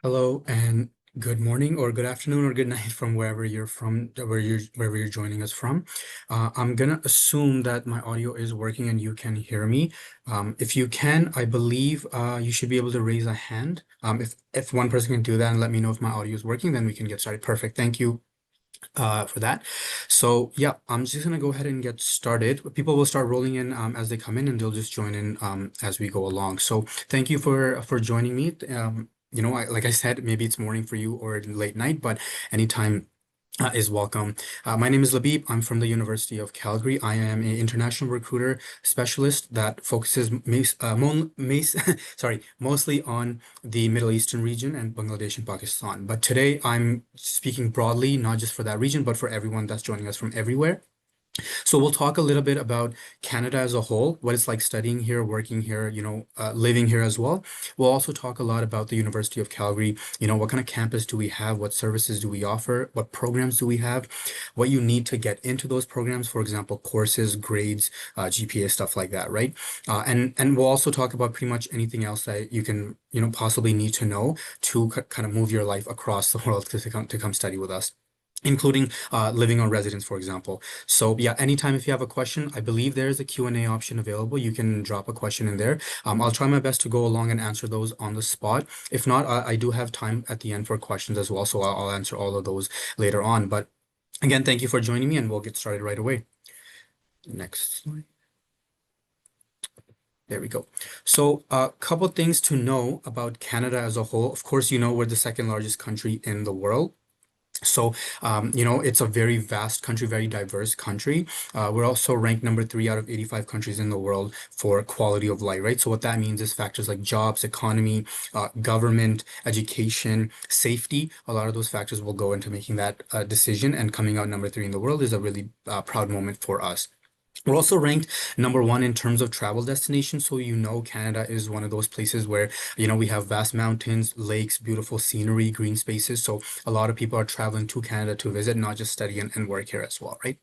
Hello and good morning or good afternoon or good night from wherever you're from, wherever you're joining us from. I'm gonna assume that my audio is working and you can hear me. If you can, I believe you should be able to raise a hand. If one person can do that and let me know if my audio is working, then we can get started. Perfect. Thank you for that. So yeah, I'm just gonna go ahead and get started. People will start rolling in as they come in, and they'll just join in as we go along. So thank you for joining me. Like I said, maybe it's morning for you or late night, but anytime is welcome. My name is Labib. I'm from the University of Calgary. I am an international recruiter specialist that focuses mostly on the Middle Eastern region and Bangladesh and Pakistan. But today I'm speaking broadly, not just for that region, but for everyone that's joining us from everywhere. So we'll talk a little bit about Canada as a whole, what it's like studying here, working here, living here as well. We'll also talk a lot about the University of Calgary. What kind of campus do we have? What services do we offer? What programs do we have? What you need to get into those programs, for example, courses, grades, GPA, stuff like that, right? And we'll also talk about pretty much anything else that you can, possibly need to know to kind of move your life across the world to come study with us, including living on residence, for example. So yeah, anytime if you have a question, I believe there is a Q&A option available. You can drop a question in there. I'll try my best to go along and answer those on the spot. If not, I do have time at the end for questions as well, so I'll answer all of those later on. But again, thank you for joining me, and we'll get started right away. Next slide. There we go. So a couple things to know about Canada as a whole. Of course, we're the second largest country in the world. So, it's a very vast country, very diverse country. We're also ranked number three out of 85 countries in the world for quality of life, right? So what that means is factors like jobs, economy, government, education, safety. A lot of those factors will go into making that decision, and coming out number three in the world is a really proud moment for us. We're also ranked number one in terms of travel destinations. So, Canada is one of those places where, we have vast mountains, lakes, beautiful scenery, green spaces. So a lot of people are traveling to Canada to visit, not just study and work here as well, right?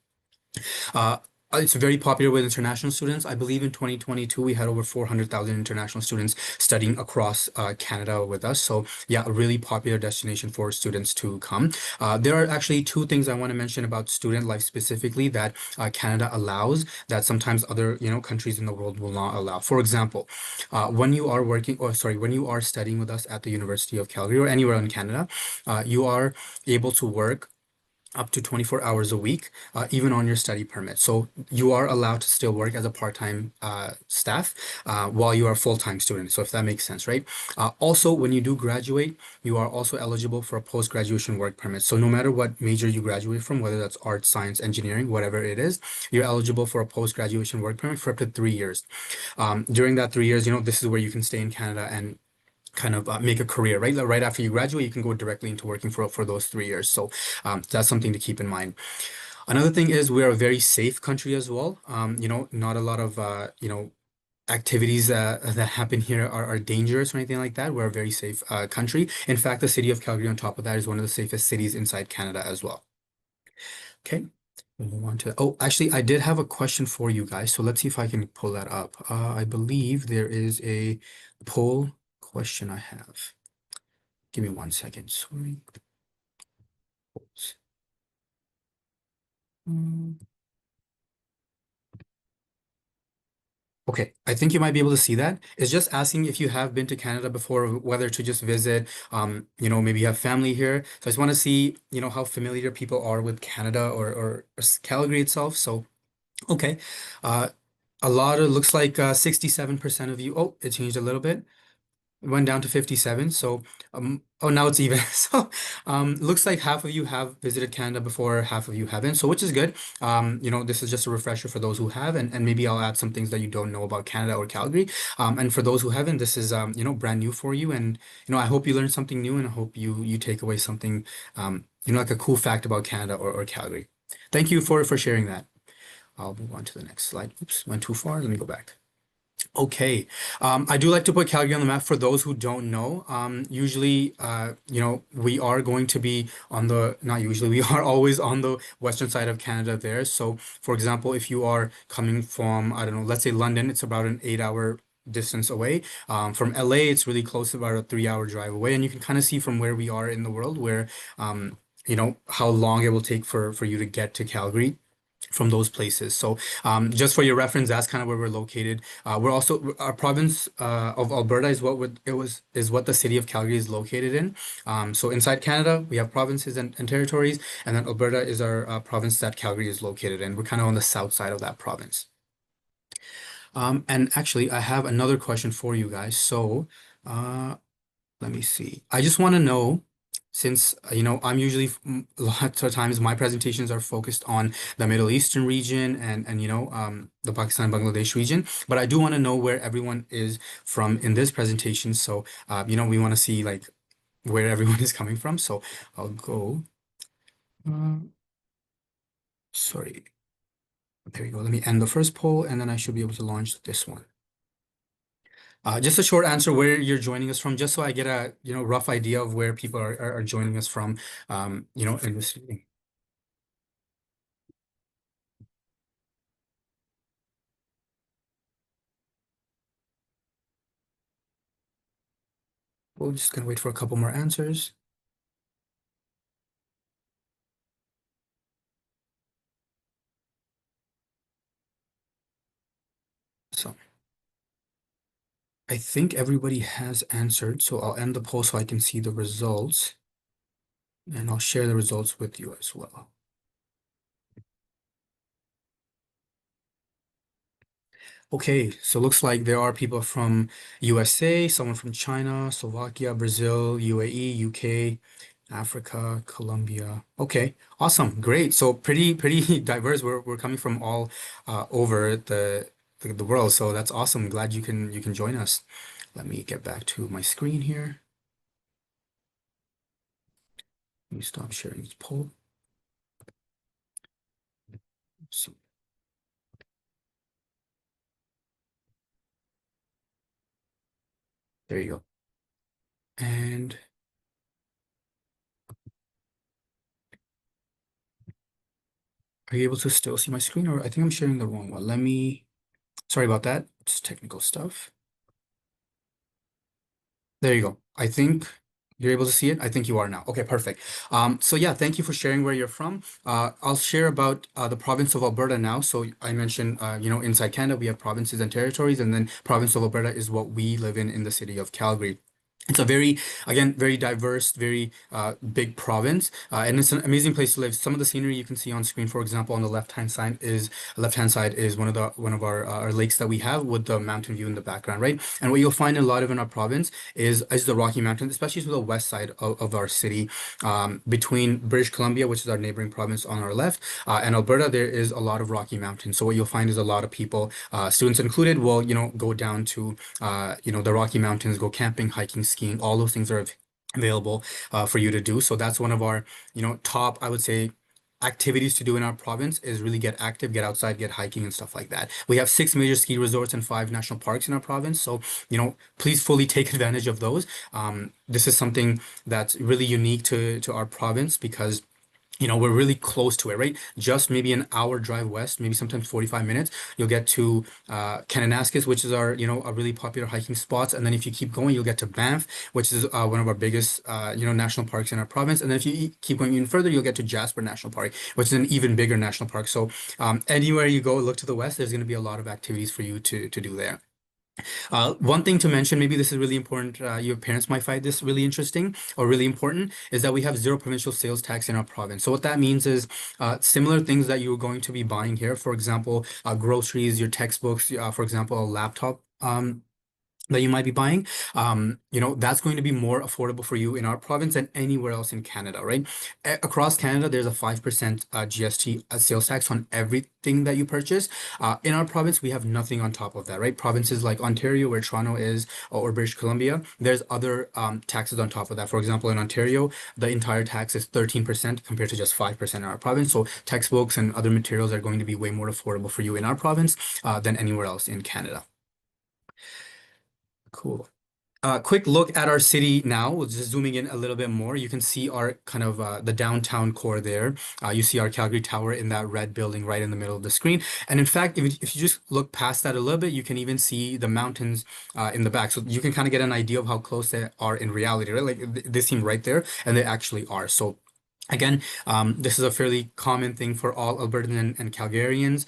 Uh, it's very popular with international students. I believe in 2022, we had over 400,000 international students studying across Canada with us. So yeah, a really popular destination for students to come. There are actually two things I want to mention about student life specifically that Canada allows that sometimes other, countries in the world will not allow. For example, when you are studying with us at the University of Calgary or anywhere in Canada, you are able to work up to 24 hours a week, even on your study permit. So you are allowed to still work as a part-time staff while you are a full-time student. So if that makes sense, right? Also, when you do graduate, you are also eligible for a post-graduation work permit. So no matter what major you graduate from, whether that's arts, science, engineering, whatever it is, you're eligible for a post-graduation work permit for up to 3 years. During that 3 years, this is where you can stay in Canada and kind of make a career, right? Like right after you graduate, you can go directly into working for those 3 years. So that's something to keep in mind. Another thing is we're a very safe country as well. Not a lot of activities that happen here are dangerous or anything like that. We're a very safe country. In fact, the city of Calgary, on top of that, is one of the safest cities inside Canada as well. Okay. We'll move on to, oh, actually, I did have a question for you guys. So let's see if I can pull that up. I believe there is a poll question I have. Give me 1 second. Sorry. Mm, Okay, I think you might be able to see that. It's just asking if you have been to Canada before, whether to just visit, maybe you have family here. So I just want to see, how familiar people are with Canada or Calgary itself. So, okay. Uh, looks like 67% of you. Oh, it changed a little bit. Went down to 57. So, oh, now it's even. So, looks like half of you have visited Canada before, half of you haven't. So, which is good. This is just a refresher for those who have, and maybe I'll add some things that you don't know about Canada or Calgary. And for those who haven't, this is, brand new for you. And, I hope you learned something new, and I hope you take away something, like a cool fact about Canada or Calgary. Thank you for sharing that. I'll move on to the next slide. Oops, went too far. Let me go back. Okay. I do like to put Calgary on the map for those who don't know. Usually, we are going to be not usually, we are always on the western side of Canada there. So, for example, if you are coming from, I don't know, let's say London, it's about an 8 hour distance away. From LA, it's really close, about a 3 hour drive away, and you can kind of see from where we are in the world, where how long it will take for you to get to Calgary from those places. So just for your reference, that's kind of where we're located. We're also our province of Alberta is what the city of Calgary is located in. So inside Canada, we have provinces and territories, and then Alberta is our province that Calgary is located in. We're kind of on the south side of that province. And actually, I have another question for you guys. So, uh, let me see. I just want to know, since I'm usually lots of times my presentations are focused on the Middle Eastern region and the Pakistan Bangladesh region, but I do want to know where everyone is from in this presentation. So, we want to see like where everyone is coming from. So I'll go. Uh, sorry. There we go. Let me end the first poll, and then I should be able to launch this one. Just a short answer where you're joining us from, just so I get a rough idea of where people are joining us from, in this meeting. We're just gonna wait for a couple more answers. So I think everybody has answered, so I'll end the poll so I can see the results, and I'll share the results with you as well. Okay, so looks like there are people from USA, someone from China, Slovakia, Brazil, UAE, UK, Africa, Colombia. Okay, awesome, great. So pretty diverse. We're coming from all over the world, so that's awesome. Glad you can join us. Let me get back to my screen here. Let me stop sharing this poll. So there you go. And are you able to still see my screen, or I think I'm sharing the wrong one? Sorry about that. It's technical stuff. There you go. I think you're able to see it. I think you are now. Okay, perfect. So yeah, thank you for sharing where you're from. I'll share about the province of Alberta now. So I mentioned, inside Canada, we have provinces and territories, and then province of Alberta is what we live in the city of Calgary. It's a very diverse, very big province, and it's an amazing place to live. Some of the scenery you can see on screen, for example, on the left hand side is one of our lakes that we have with the mountain view in the background, right? And what you'll find a lot of in our province is the Rocky Mountains, especially to the west side of our city, between British Columbia, which is our neighboring province on our left, and Alberta. There is a lot of Rocky Mountains. So what you'll find is a lot of people, students included, will go down to the Rocky Mountains, go camping, hiking, skiing. All those things are available for you to do. So that's one of our top, I would say, activities to do in our province is really get active, get outside, get hiking and stuff like that. We have 6 major ski resorts and 5 national parks in our province. So, please fully take advantage of those. This is something that's really unique to our province because we're really close to it, right? Just maybe an hour drive west, maybe sometimes 45 minutes, you'll get to Kananaskis, which is our, a really popular hiking spots. And then if you keep going, you'll get to Banff, which is one of our biggest, national parks in our province. And then if you keep going even further, you'll get to Jasper National Park, which is an even bigger national park. So anywhere you go, look to the west, there's going to be a lot of activities for you to do there. One thing to mention, maybe this is really important, your parents might find this really interesting or really important, is that we have zero provincial sales tax in our province. So what that means is similar things that you're going to be buying here, for example, groceries, your textbooks, for example, a laptop. That you might be buying, that's going to be more affordable for you in our province than anywhere else in Canada, right? Across Canada, there's a 5% GST sales tax on everything that you purchase. In our province, we have nothing on top of that, right? Provinces like Ontario, where Toronto is, or British Columbia, there's other taxes on top of that. For example, in Ontario, the entire tax is 13% compared to just 5% in our province. So textbooks and other materials are going to be way more affordable for you in our province than anywhere else in Canada. Cool. Quick look at our city now. Just zooming in a little bit more, you can see our kind of the downtown core there. You see our Calgary Tower in that red building right in the middle of the screen. And in fact, if you just look past that a little bit, you can even see the mountains in the back. So you can kind of get an idea of how close they are in reality, right? Like they seem right there, and they actually are. So. Again, this is a fairly common thing for all Albertans and Calgarians.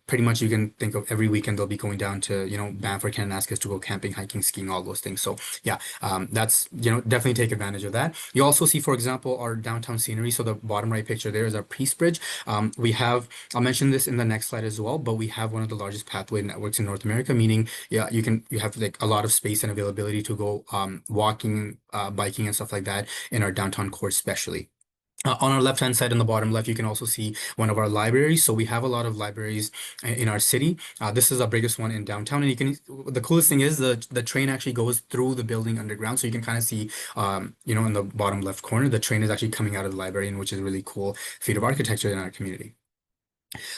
Pretty much you can think of every weekend they'll be going down to, Banff or Kananaskis to go camping, hiking, skiing, all those things. So yeah, that's, definitely take advantage of that. You also see, for example, our downtown scenery. So the bottom right picture there is our Peace Bridge. I'll mention this in the next slide as well, but we have one of the largest pathway networks in North America, meaning, yeah, you have like a lot of space and availability to go walking, biking and stuff like that in our downtown core, especially. On our left-hand side in the bottom left, you can also see one of our libraries. So we have a lot of libraries in our city. This is our biggest one in downtown. And the coolest thing is the train actually goes through the building underground. So you can kind of see, in the bottom left corner, the train is actually coming out of the library, and which is a really cool feat of architecture in our community.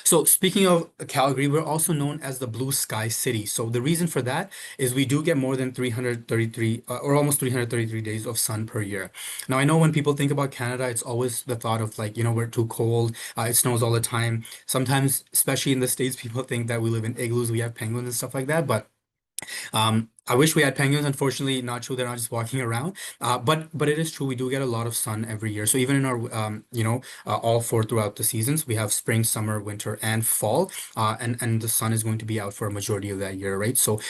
So speaking of Calgary, we're also known as the Blue Sky City. So the reason for that is we do get more than 333 or almost 333 days of sun per year. Now I know when people think about Canada, it's always the thought of like, we're too cold, it snows all the time. Sometimes, especially in the States, people think that we live in igloos, we have penguins and stuff like that, but I wish we had penguins. Unfortunately, not true. They're not just walking around. But it is true. We do get a lot of sun every year. So even in our all four throughout the seasons, we have spring, summer, winter, and fall. And the sun is going to be out for a majority of that year, right? So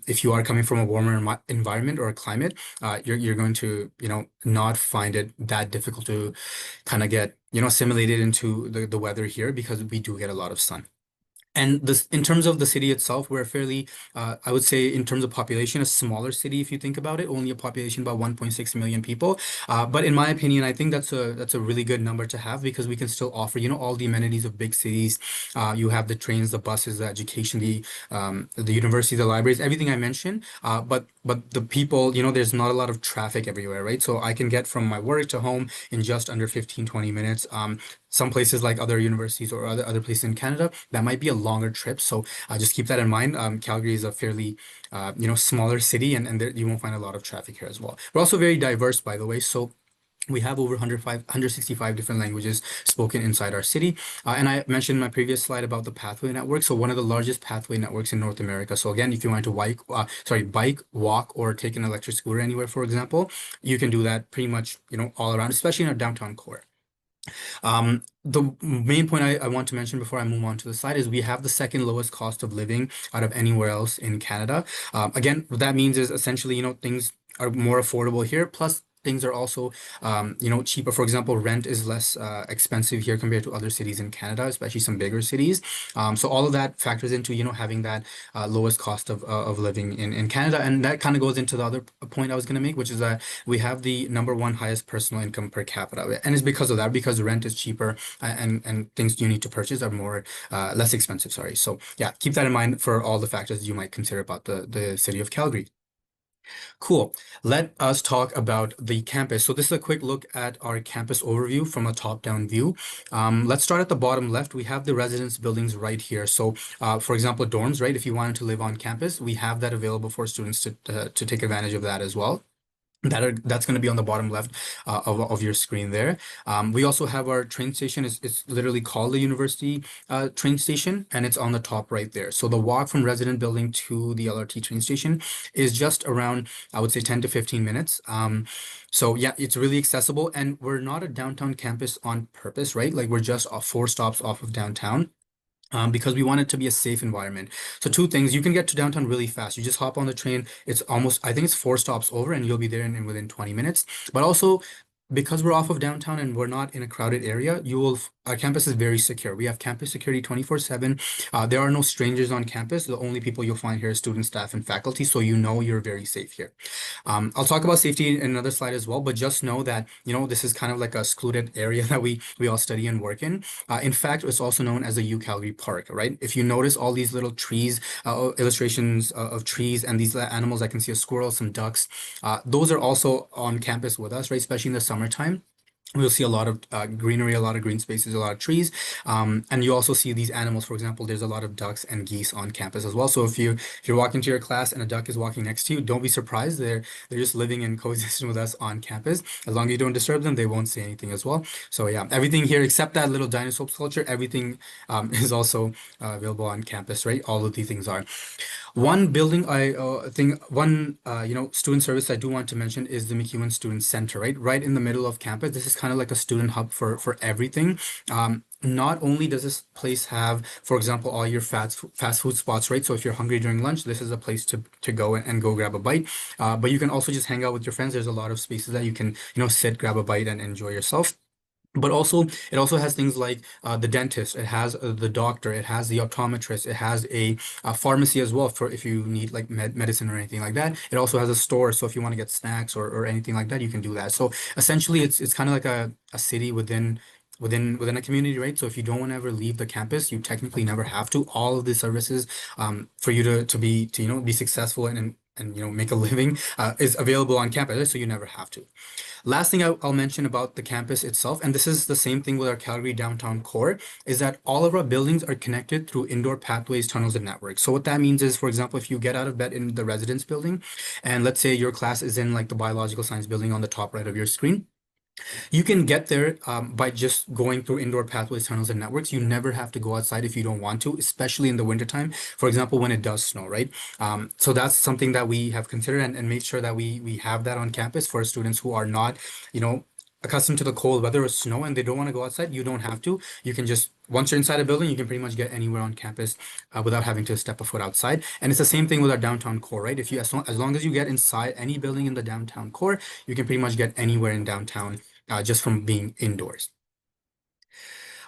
if you are coming from a warmer environment or a climate, you're going to not find it that difficult to kind of get assimilated into the weather here because we do get a lot of sun. And this, in terms of the city itself, we're fairly, I would say, in terms of population, a smaller city if you think about it. Only a population about 1.6 million people. But in my opinion, I think that's a really good number to have because we can still offer, all the amenities of big cities. You have the trains, the buses, the education, the university, the libraries, everything I mentioned. But the people, there's not a lot of traffic everywhere, right? So I can get from my work to home in just under 15, 20 minutes. Some places like other universities or other places in Canada, that might be a longer trip. So just keep that in mind. Calgary is a fairly, smaller city, and there, you won't find a lot of traffic here as well. We're also very diverse, by the way. So we have over 165 different languages spoken inside our city. And I mentioned in my previous slide about the pathway network. So one of the largest pathway networks in North America. So again, if you want to bike, walk, or take an electric scooter anywhere, for example, you can do that pretty much, all around, especially in our downtown core. The main point I want to mention before I move on to the slide is we have the second lowest cost of living out of anywhere else in Canada. Again, what that means is essentially, things are more affordable here. Plus, things are also, cheaper. For example, rent is less expensive here compared to other cities in Canada, especially some bigger cities. So all of that factors into, having that lowest cost of living in Canada. And that kind of goes into the other point I was going to make, which is that we have the number one highest personal income per capita. And it's because of that, because rent is cheaper and things you need to purchase are more less expensive. Sorry. So yeah, keep that in mind for all the factors you might consider about the city of Calgary. Cool. Let us talk about the campus. So this is a quick look at our campus overview from a top-down view. Let's start at the bottom left. We have the residence buildings right here. So for example, dorms, right? If you wanted to live on campus, we have that available for students to take advantage of that as well. That's going to be on the bottom left of your screen there. We also have our train station. It's literally called the University train station, and it's on the top right there. So the walk from resident building to the LRT train station is just around, I would say, 10 to 15 minutes. So yeah, it's really accessible, and we're not a downtown campus on purpose, right? Like we're just 4 stops off of downtown because we want it to be a safe environment. So two things, you can get to downtown really fast. You just hop on the train. It's almost, I think it's 4 stops over and you'll be there in within 20 minutes. But also because we're off of downtown and we're not in a crowded area, our campus is very secure. We have campus security 24/7. There are no strangers on campus. The only people you'll find here is students, staff, and faculty. So you're very safe here. I'll talk about safety in another slide as well, but just know that, this is kind of like a secluded area that we all study and work in. In fact, it's also known as a UCalgary Park, right? If you notice all these little trees, illustrations of trees and these animals, I can see a squirrel, some ducks. Those are also on campus with us, right? Especially in the summertime. We'll see a lot of greenery, a lot of green spaces, a lot of trees, and you also see these animals. For example, there's a lot of ducks and geese on campus as well. So if you're walking to your class and a duck is walking next to you, don't be surprised. They're just living and coexisting with us on campus. As long as you don't disturb them, they won't say anything as well. So yeah, everything here except that little dinosaur sculpture, everything is also available on campus, right? All of these things are. One building I think one student service I do want to mention is the McEwen Student Center, right? Right in the middle of campus. This is kind of like a student hub for everything. Not only does this place have, for example, all your fast food spots, right? So if you're hungry during lunch, this is a place to go and go grab a bite. But you can also just hang out with your friends. There's a lot of spaces that you can, sit, grab a bite, and enjoy yourself. But also, it also has things like the dentist, it has the doctor, it has the optometrist, it has a pharmacy as well for if you need like medicine or anything like that. It also has a store, so if you want to get snacks or anything like that, you can do that. So essentially, it's kind of like a city within a community, right? So if you don't want to ever leave the campus, you technically never have to. All of the services for you to be successful and make a living is available on campus, right? So you never have to. Last thing I'll mention about the campus itself, and this is the same thing with our Calgary downtown core, is that all of our buildings are connected through indoor pathways, tunnels, and networks. So what that means is, for example, if you get out of bed in the residence building, and let's say your class is in like the biological science building on the top right of your screen, you can get there by just going through indoor pathways, tunnels, and networks. You never have to go outside if you don't want to, especially in the wintertime, for example, when it does snow, right? So that's something that we have considered and made sure that we have that on campus for students who are not, you know, accustomed to the cold weather or snow and they don't want to go outside. You don't have to. You can just, once you're inside a building, you can pretty much get anywhere on campus without having to step a foot outside. And it's the same thing with our downtown core, right? If you, as long as you get inside any building in the downtown core, you can pretty much get anywhere in downtown just from being indoors.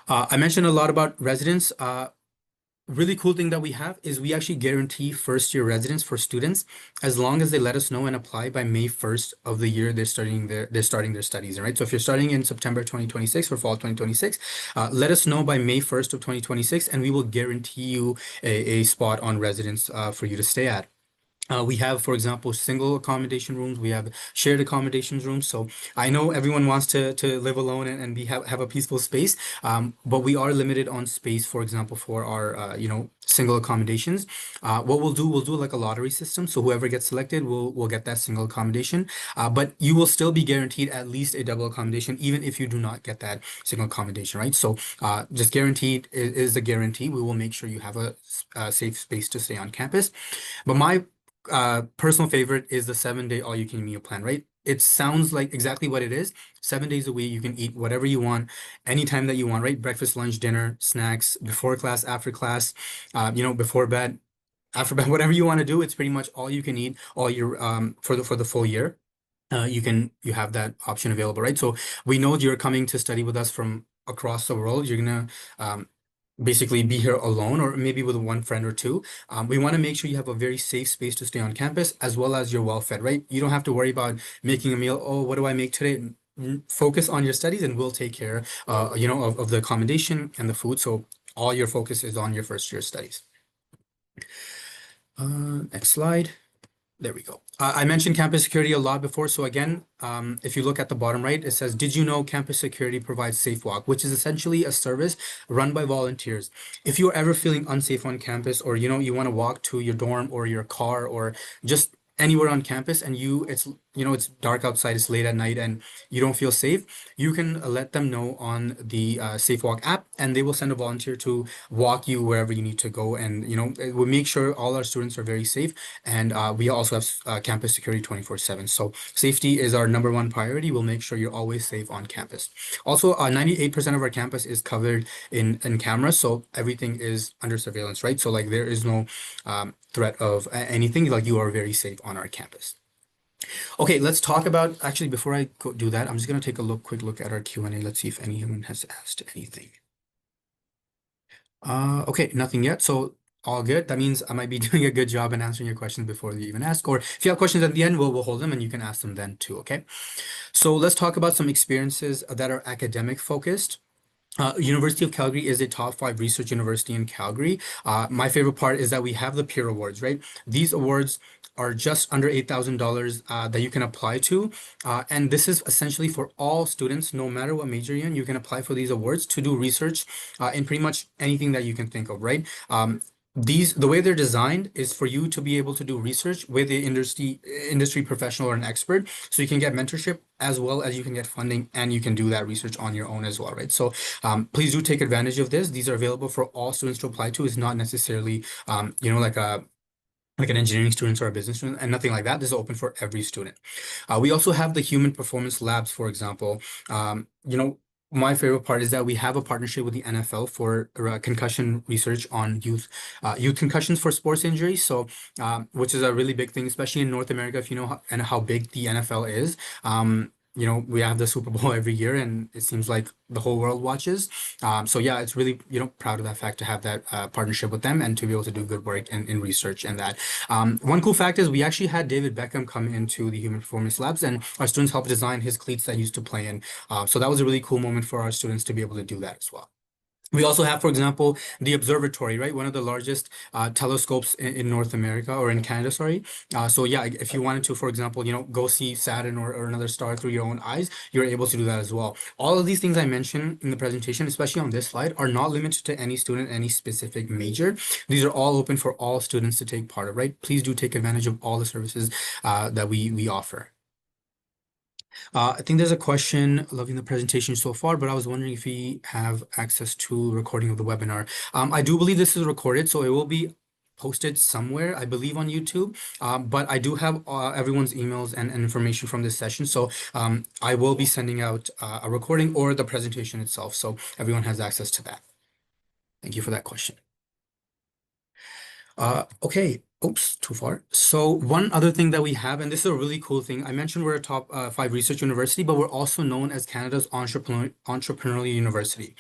I mentioned a lot about residents. Really cool thing that we have is we actually guarantee first year residence for students as long as they let us know and apply by May 1st of the year they're starting their studies, right? So if you're starting in September 2026 or fall 2026, let us know by May 1st of 2026 and we will guarantee you a spot on residence for you to stay at. We have, for example, single accommodation rooms. We have shared accommodations rooms. So I know everyone wants to live alone and have a peaceful space, but we are limited on space, for example, for our single accommodations. What we'll do like a lottery system. So whoever gets selected will get that single accommodation. But you will still be guaranteed at least a double accommodation, even if you do not get that single accommodation, right? So just guaranteed is the guarantee. We will make sure you have a safe space to stay on campus. But my personal favorite is the 7 day all you can meal plan, right? It sounds like exactly what it is. 7 days a week, you can eat whatever you want, anytime that you want, right? Breakfast, lunch, dinner, snacks, before class, after class, before bed, after bed, whatever you want to do. It's pretty much all you can eat all year for the full year. You have that option available, right? So we know you're coming to study with us from across the world. You're gonna basically be here alone or maybe with one friend or two. We want to make sure you have a very safe space to stay on campus as well as you're well fed, right? You don't have to worry about making a meal. Oh, what do I make today? Focus on your studies and we'll take care, of the accommodation and the food. So all your focus is on your first year studies. Next slide. There we go. I mentioned campus security a lot before. So again, if you look at the bottom right, it says, did you know campus security provides Safe Walk, which is essentially a service run by volunteers. If you're ever feeling unsafe on campus or, you want to walk to your dorm or your car or just anywhere on campus and it's dark outside, it's late at night and you don't feel safe, you can let them know on the Safe Walk app and they will send a volunteer to walk you wherever you need to go. And, we make sure all our students are very safe. And we also have campus security 24/7. So safety is our number one priority. We'll make sure you're always safe on campus. Also, 98% of our campus is covered in cameras. So everything is under surveillance, right? So like there is no threat of anything, like you are very safe on our campus. Okay, let's talk about, actually, before I do that, I'm just going to take a quick look at our Q&A. Let's see if anyone has asked anything. Okay, nothing yet. So all good. That means I might be doing a good job in answering your questions before you even ask. Or if you have questions at the end, we'll hold them and you can ask them then too, okay? So let's talk about some experiences that are academic focused. University of Calgary is a top 5 research university in Calgary. My favorite part is that we have the peer awards, right? These awards are just under $8,000 that you can apply to. And this is essentially for all students, no matter what major you're in, you can apply for these awards to do research in pretty much anything that you can think of, right? The way they're designed is for you to be able to do research with the industry professional or an expert, so you can get mentorship as well as you can get funding, and you can do that research on your own as well, right? So please do take advantage of this. These are available for all students to apply to. It's not necessarily like an engineering student or a business student, and nothing like that. This is open for every student. We also have the human performance labs, for example. My favorite part is that we have a partnership with the NFL for concussion research on youth concussions for sports injuries. So, which is a really big thing, especially in North America, if you know and how big the NFL is. We have the Super Bowl every year, and it seems like the whole world watches. So yeah, it's really, proud of that fact to have that partnership with them and to be able to do good work in research and that. One cool fact is we actually had David Beckham come into the Human Performance Labs, and our students helped design his cleats that he used to play in. So that was a really cool moment for our students to be able to do that as well. We also have, for example, the observatory, right? One of the largest telescopes in North America, or in Canada, sorry. So yeah, if you wanted to, for example, go see Saturn or another star through your own eyes, you're able to do that as well. All of these things I mentioned in the presentation, especially on this slide, are not limited to any student, any specific major. These are all open for all students to take part of, right? Please do take advantage of all the services that we offer. I think there's a question, loving the presentation so far, but I was wondering if we have access to recording of the webinar. I do believe this is recorded, so it will be posted somewhere, I believe on YouTube. But I do have everyone's emails and information from this session. So I will be sending out a recording or the presentation itself, so everyone has access to that. Thank you for that question. Okay. Oops, too far. So one other thing that we have, and this is a really cool thing. I mentioned we're a top 5 research university, but we're also known as Canada's entrepreneurial university.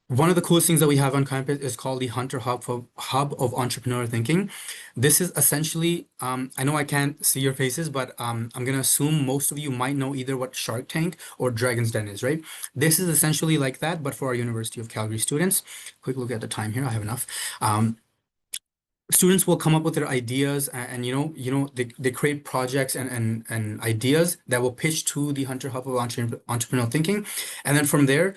One of the coolest things that we have on campus is called the Hunter Hub of Entrepreneurial Thinking. This is essentially, I know I can't see your faces, but I'm going to assume most of you might know either what Shark Tank or Dragon's Den is, right? This is essentially like that, but for our University of Calgary students. Quick look at the time here. I have enough. Students will come up with their ideas, and they create projects and ideas that will pitch to the Hunter Hub of Entrepreneurial Thinking. And then from there,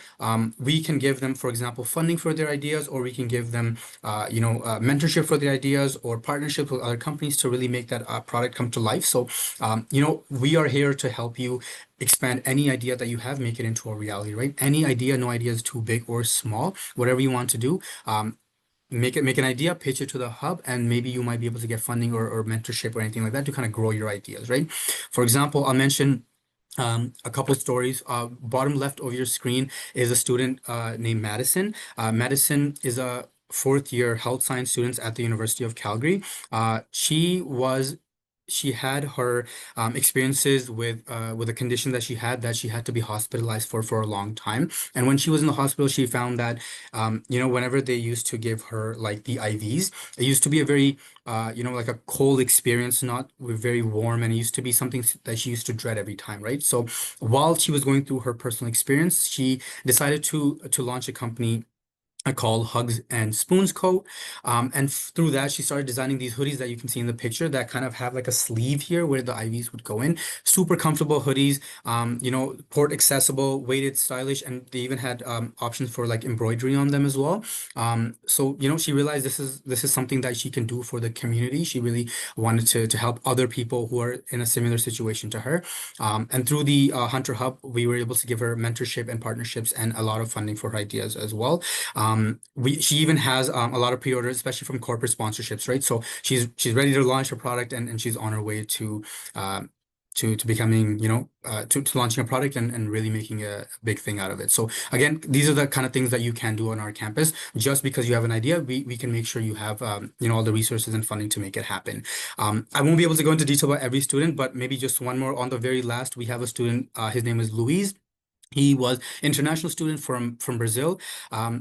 we can give them, for example, funding for their ideas, or we can give them mentorship for their ideas, or partnerships with other companies to really make that product come to life. So we are here to help you expand any idea that you have, make it into a reality, right? Any idea, no idea is too big or small. Whatever you want to do, make an idea, pitch it to the hub, and maybe you might be able to get funding or mentorship or anything like that to kind of grow your ideas, right? For example, I'll mention a couple stories. Bottom left of your screen is a student named Madison. Madison is a fourth year health science student at the University of Calgary. She had her experiences with a condition that she had to be hospitalized for a long time. And when she was in the hospital, she found that whenever they used to give her like the IVs, it used to be a very like a cold experience, not very warm, and it used to be something that she used to dread every time, right? So while she was going through her personal experience, she decided to launch a company called Hugs and Spoons Co. And through that, she started designing these hoodies that you can see in the picture that kind of have like a sleeve here where the IVs would go in. Super comfortable hoodies, port accessible, weighted, stylish, and they even had options for like embroidery on them as well. So she realized this is something that she can do for the community. She really wanted to help other people who are in a similar situation to her. And through the Hunter Hub, we were able to give her mentorship and partnerships and a lot of funding for her ideas as well. She even has a lot of pre-orders, especially from corporate sponsorships, right? So she's ready to launch her product, and she's on her way to becoming, to launching a product and really making a big thing out of it. So again, these are the kind of things that you can do on our campus. Just because you have an idea, we can make sure you have all the resources and funding to make it happen. I won't be able to go into detail about every student, but maybe just one more. On the very last, we have a student. His name is Louise. He was international student from Brazil.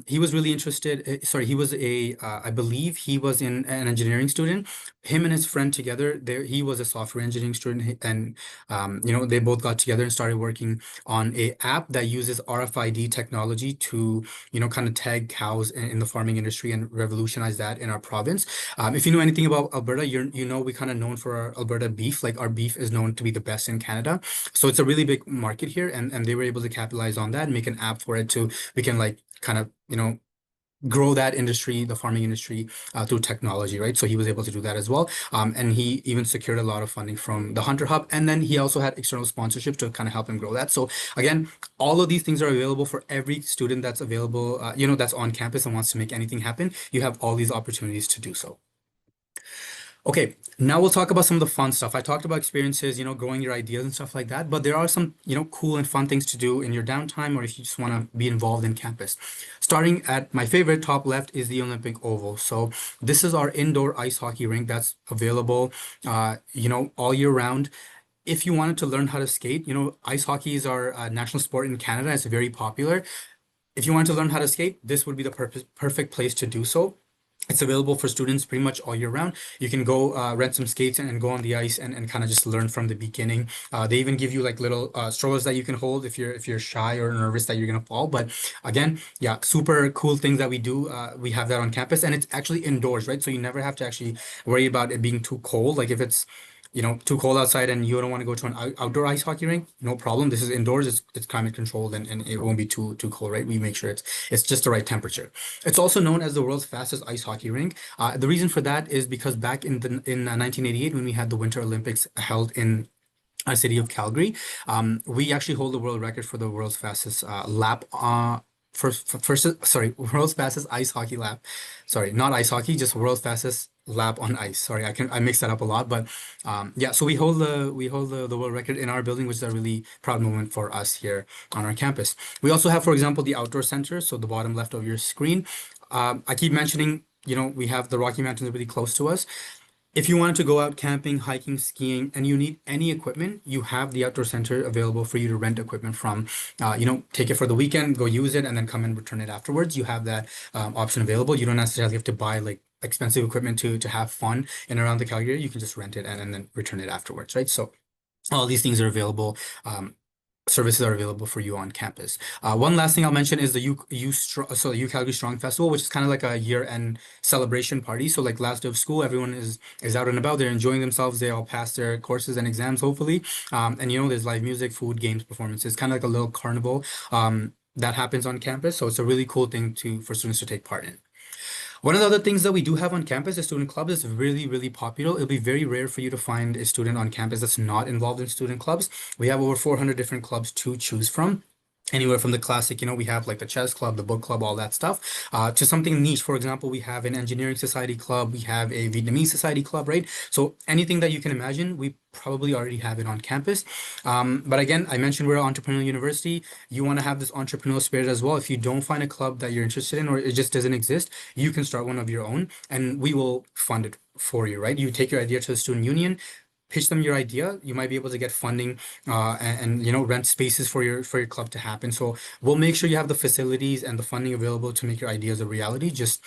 He was really interested. Sorry, he was I believe he was in an engineering student. Him and his friend together, there he was a software engineering student, and they both got together and started working on a app that uses RFID technology to kind of tag cows in the farming industry and revolutionize that in our province. If you know anything about Alberta, we kind of known for our Alberta beef. Like our beef is known to be the best in Canada. So it's a really big market here, and they were able to capitalize on that and make an app for it to we can like kind of grow that industry, the farming industry, through technology, right? So he was able to do that as well. And he even secured a lot of funding from the Hunter Hub, and then he also had external sponsorship to kind of help him grow that. So again, all of these things are available for every student that's available, that's on campus and wants to make anything happen. You have all these opportunities to do so. Okay, now we'll talk about some of the fun stuff. I talked about experiences, growing your ideas and stuff like that, but there are some, cool and fun things to do in your downtime or if you just want to be involved in campus. Starting at my favorite top left is the Olympic Oval. So this is our indoor ice hockey rink that's available, all year round. If you wanted to learn how to skate, ice hockey is our national sport in Canada. It's very popular. If you want to learn how to skate, this would be the perfect place to do so. It's available for students pretty much all year round. You can go rent some skates and go on the ice and kind of just learn from the beginning. They even give you like little strollers that you can hold if you're shy or nervous that you're gonna fall. But again, yeah, super cool things that we do. We have that on campus, and it's actually indoors, right? So you never have to actually worry about it being too cold. Like if it's too cold outside and you don't want to go to an outdoor ice hockey rink, no problem. This is indoors. It's climate controlled and it won't be too cold, right? We make sure it's just the right temperature. It's also known as the world's fastest ice hockey rink. The reason for that is because back in 1988 when we had the Winter Olympics held in our city of Calgary, we actually hold the world record for the world's fastest lap. Sorry, world's fastest ice hockey lap. Sorry, not ice hockey, just world's fastest lap on ice. Sorry, I mix that up a lot, but yeah. So we hold the world record in our building, which is a really proud moment for us here on our campus. We also have, for example, the outdoor center. So the bottom left of your screen. I keep mentioning, we have the Rocky Mountains really close to us. If you wanted to go out camping, hiking, skiing, and you need any equipment, you have the outdoor center available for you to rent equipment from. Take it for the weekend, go use it, and then come and return it afterwards. You have that option available. You don't necessarily have to buy like expensive equipment to have fun in around the Calgary area. You can just rent it and then return it afterwards, right? So all these things are available. Services are available for you on campus. One last thing I'll mention is the UCalgary Strong Festival, which is kind of like a year-end celebration party. So like last day of school, everyone is out and about. They're enjoying themselves. They all pass their courses and exams, hopefully. And there's live music, food, games, performances, kind of like a little carnival that happens on campus. So it's a really cool thing for students to take part in. One of the other things that we do have on campus is student clubs. It's really, really popular. It'll be very rare for you to find a student on campus that's not involved in student clubs. We have over 400 different clubs to choose from. Anywhere from the classic, we have like the chess club, the book club, all that stuff, to something niche. For example, we have an engineering society club, we have a Vietnamese society club, right? So anything that you can imagine, we probably already have it on campus. But again, I mentioned we're an entrepreneurial university. You want to have this entrepreneurial spirit as well. If you don't find a club that you're interested in or it just doesn't exist, you can start one of your own and we will fund it for you, right? You take your idea to the student union, pitch them your idea. You might be able to get funding and rent spaces for your club to happen. So we'll make sure you have the facilities and the funding available to make your ideas a reality. You just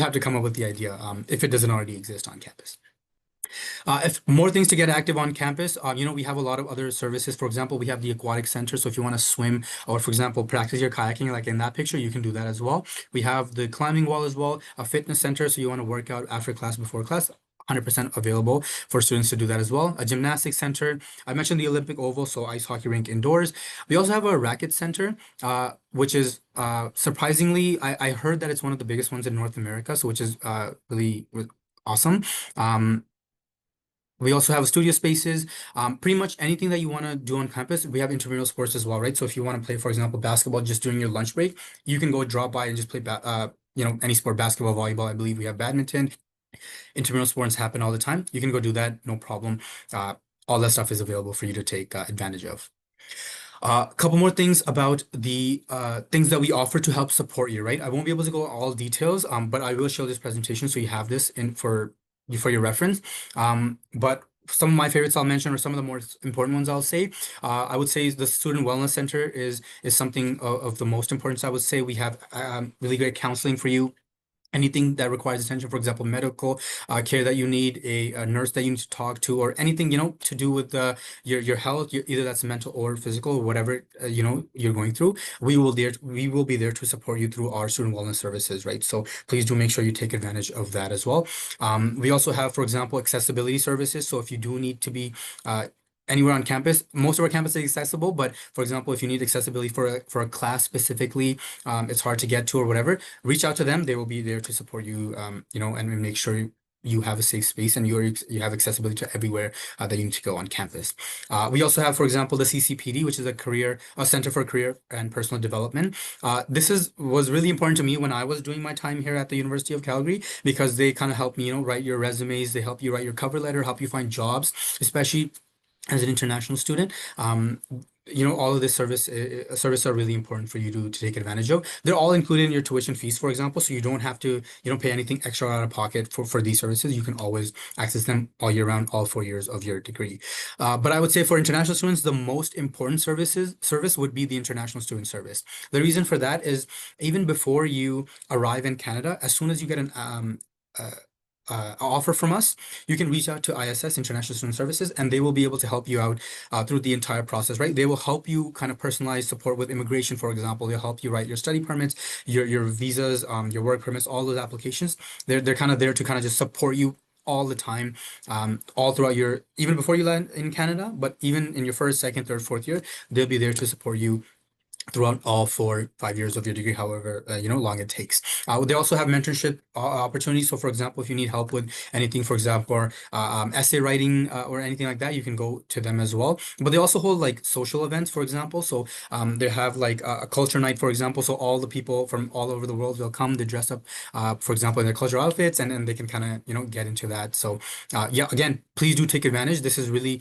have to come up with the idea if it doesn't already exist on campus. If more things to get active on campus, we have a lot of other services. For example, we have the aquatic center. So if you want to swim or, for example, practice your kayaking, like in that picture, you can do that as well. We have the climbing wall as well, a fitness center. So you want to work out after class, before class. 100% available for students to do that as well. A gymnastics center. I mentioned the Olympic Oval, so ice hockey rink indoors. We also have a racket center, which is surprisingly, I heard that it's one of the biggest ones in North America, so which is really awesome. We also have studio spaces. Pretty much anything that you want to do on campus. We have intramural sports as well, right? So if you want to play, for example, basketball just during your lunch break, you can go drop by and just play, any sport, basketball, volleyball. I believe we have badminton. Intramural sports happen all the time. You can go do that, no problem. All that stuff is available for you to take advantage of. A couple more things about the things that we offer to help support you, right? I won't be able to go all details, but I will show this presentation so you have this in for your reference. But some of my favorites I'll mention, or some of the more important ones I'll say. I would say the Student Wellness Center is something of the most importance. I would say we have really great counseling for you. Anything that requires attention, for example, medical care that you need, a nurse that you need to talk to, or anything, to do with your health, either that's mental or physical, or whatever, you're going through, we will be there to support you through our student wellness services, right? So please do make sure you take advantage of that as well. We also have, for example, accessibility services. So if you do need to be anywhere on campus, most of our campus is accessible, but for example, if you need accessibility for a class specifically, it's hard to get to or whatever, reach out to them. They will be there to support you, and make sure you have a safe space and you have accessibility to everywhere that you need to go on campus. We also have, for example, the CCPD, which is a Center for Career and Personal Development. This was really important to me when I was doing my time here at the University of Calgary, because they kind of help me, write your resumes. They help you write your cover letter, help you find jobs, especially as an international student. All of this service are really important for you to take advantage of. They're all included in your tuition fees, for example, so you don't have to, pay anything extra out of pocket for these services. You can always access them all year round, all 4 years of your degree. But I would say for international students, the most important service would be the international student service. The reason for that is, even before you arrive in Canada, as soon as you get uh, offer from us, you can reach out to ISS, International Student Services, and they will be able to help you out through the entire process, right? They will help you kind of personalize support with immigration, for example. They'll help you write your study permits, your visas, your work permits, all those applications. They're kind of there to kind of just support you all the time, all throughout even before you land in Canada, but even in your first, second, third, fourth year, they'll be there to support you throughout all 4, 5 years of your degree, however long it takes. They also have mentorship opportunities. So, for example, if you need help with anything, for example, or essay writing or anything like that, you can go to them as well. But they also hold like social events, for example. So they have like a culture night, for example. So all the people from all over the world will come. They dress up, for example, in their cultural outfits, and they can kind of get into that. So yeah, again, please do take advantage. This is really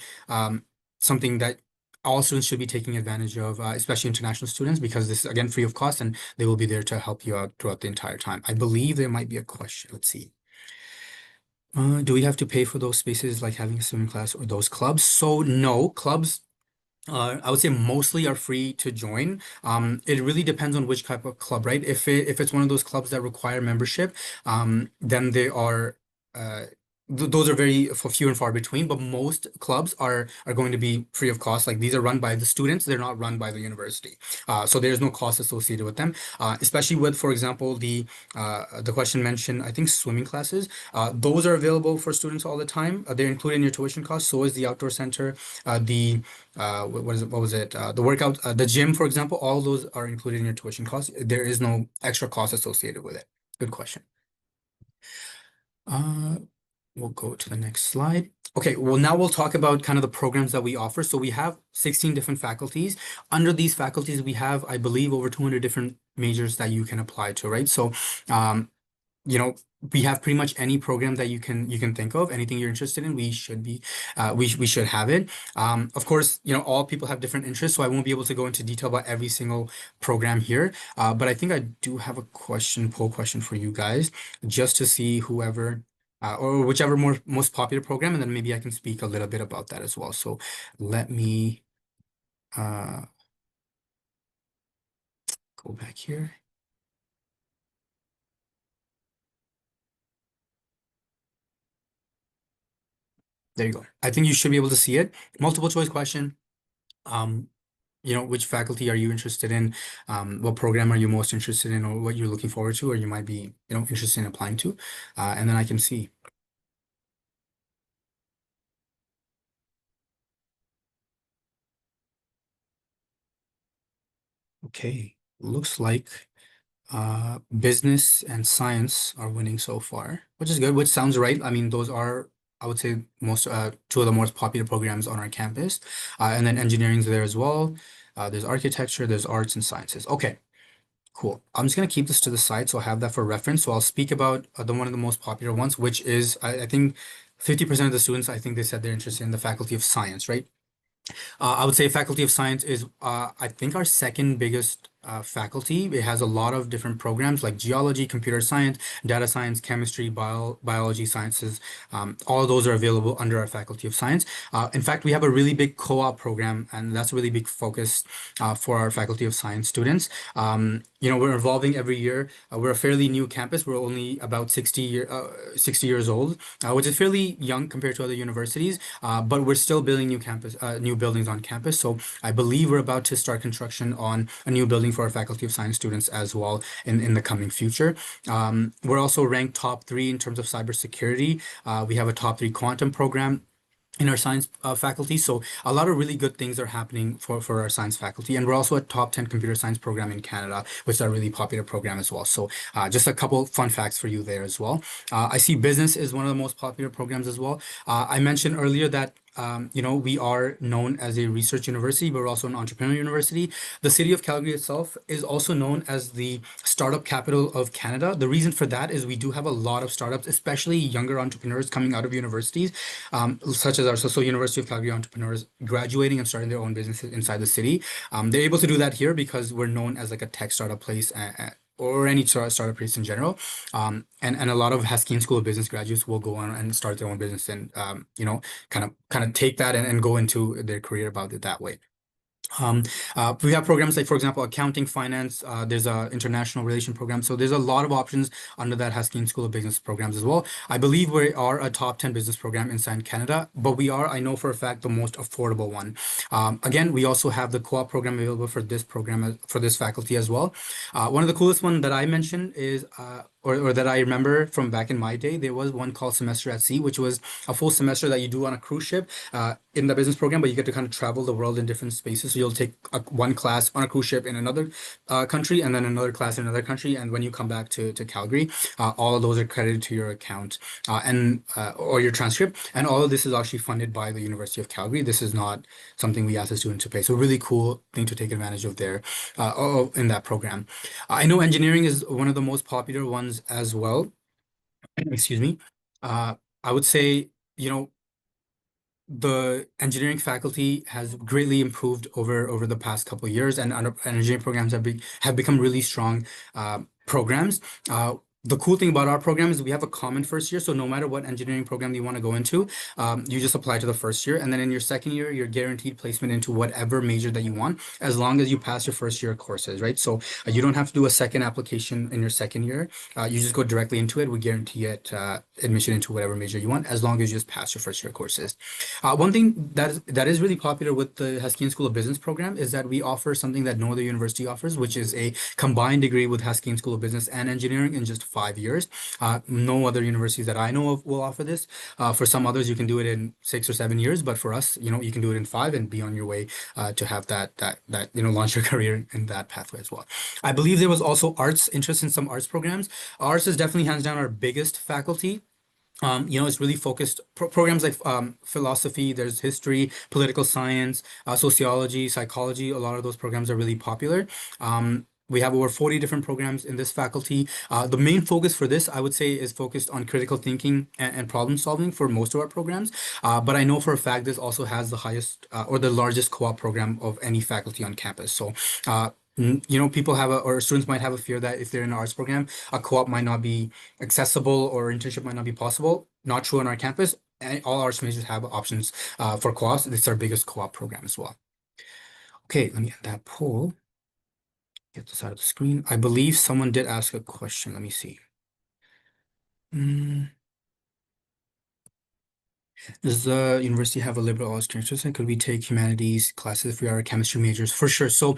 something that all students should be taking advantage of, especially international students, because this is again free of cost, and they will be there to help you out throughout the entire time. I believe there might be a question. Let's see. Do we have to pay for those spaces, like having a swimming class or those clubs? So no, clubs, I would say mostly are free to join. It really depends on which type of club, right? If it's one of those clubs that require membership, then they are uh, those are very few and far between. But most clubs are going to be free of cost. Like, these are run by the students; they're not run by the university. So there's no cost associated with them. Especially with, for example, the question mentioned, I think swimming classes. Those are available for students all the time. They're included in your tuition cost. So is the outdoor center, the what is it? What was it? The workout, the gym, for example, all those are included in your tuition cost. There is no extra cost associated with it. Good question. Uh, we'll go to the next slide. Okay, well, now we'll talk about kind of the programs that we offer. So we have 16 different faculties. Under these faculties, we have, I believe, over 200 different majors that you can apply to, right? So, um, you know, we have pretty much any program that you can think of. Anything you're interested in, we should have it. Of course, all people have different interests, so I won't be able to go into detail about every single program here. But I think I do have a poll question for you guys, just to see whoever or whichever most popular program, and then maybe I can speak a little bit about that as well. So let me uh go back here. There you go. I think you should be able to see it. Multiple choice question. Um, which faculty are you interested in? What program are you most interested in, or what you're looking forward to, or you might be, interested in applying to. And then I can see. Okay, looks like business and science are winning so far, which is good, which sounds right. I mean, those are, I would say, most two of the most popular programs on our campus. And then engineering's there as well. There's architecture, there's arts and sciences. Okay, cool. I'm just gonna keep this to the side, so I have that for reference. So I'll speak about the one of the most popular ones, which is, I think 50% of the students, I think they said they're interested in the Faculty of Science, right? I would say Faculty of Science is, I think, our second biggest faculty. It has a lot of different programs like geology, computer science, data science, chemistry, biology sciences. All of those are available under our Faculty of Science. In fact, we have a really big co-op program, and that's a really big focus for our Faculty of Science students. We're evolving every year. We're a fairly new campus. We're only about 60 years old, which is fairly young compared to other universities. But we're still building new buildings on campus. So I believe we're about to start construction on a new building for our Faculty of Science students as well in the coming future. We're also ranked top three in terms of cybersecurity. We have a top three quantum program in our science faculty. So a lot of really good things are happening for our science faculty. And we're also a top 10 computer science program in Canada, which is a really popular program as well. So just a couple fun facts for you there as well. I see business is one of the most popular programs as well. I mentioned earlier that we are known as a research university, but we're also an entrepreneurial university. The city of Calgary itself is also known as the startup capital of Canada. The reason for that is we do have a lot of startups, especially younger entrepreneurs coming out of universities, such as our so University of Calgary entrepreneurs graduating and starting their own businesses inside the city. They're able to do that here because we're known as like a tech startup place. Or any sort of startup place in general. And a lot of Haskeen School of Business graduates will go on and start their own business and kind of take that and go into their career about it that way. Um, we have programs like, for example, accounting, finance. There's a international relation program. So there's a lot of options under that Haskeen School of Business programs as well. I believe we are a top 10 business program inside Canada, but we are, I know for a fact, the most affordable one. Again, we also have the co-op program available for this program, for this faculty as well. One of the coolest one that I mentioned is, or that I remember from back in my day, there was one called Semester at Sea, which was a full semester that you do on a cruise ship in the business program, but you get to kind of travel the world in different spaces. So you'll take one class on a cruise ship in another country and then another class in another country. And when you come back to Calgary, all of those are credited to your account or your transcript. And all of this is actually funded by the University of Calgary. This is not something we ask the students to pay. So really cool thing to take advantage of there in that program. I know engineering is one of the most popular ones as well. Excuse me. Uh, I would say, the engineering faculty has greatly improved over the past couple of years, and engineering programs have become really strong programs. The cool thing about our program is we have a common first year, so no matter what engineering program you want to go into, you just apply to the first year, and then in your second year, you're guaranteed placement into whatever major that you want, as long as you pass your first year courses, right? So you don't have to do a second application in your second year. You just go directly into it. We guarantee it admission into whatever major you want, as long as you just pass your first year courses. One thing that is really popular with the Haskeen School of Business program is that we offer something that no other university offers, which is a combined degree with Haskeen School of Business and Engineering in just 5 years. No other universities that I know of will offer this. For some others, you can do it in 6 or 7 years, but for us, you can do it in 5 and be on your way to have that launch your career in that pathway as well. I believe there was also arts interest in some arts programs. Arts is definitely hands down our biggest faculty. It's really focused programs like philosophy, there's history, political science, sociology, psychology. A lot of those programs are really popular. We have over 40 different programs in this faculty. The main focus for this, I would say, is focused on critical thinking and problem solving for most of our programs. But I know for a fact this also has the highest or the largest co-op program of any faculty on campus. So, people or students might have a fear that if they're in an arts program, a co-op might not be accessible or internship might not be possible. Not true on our campus. All arts majors have options for co-ops. This is our biggest co-op program as well. Okay, let me end that poll. Get this out of the screen. I believe someone did ask a question. Let me see. Mm. Does the university have a liberal arts campus? And could we take humanities classes if we are chemistry majors? For sure. So,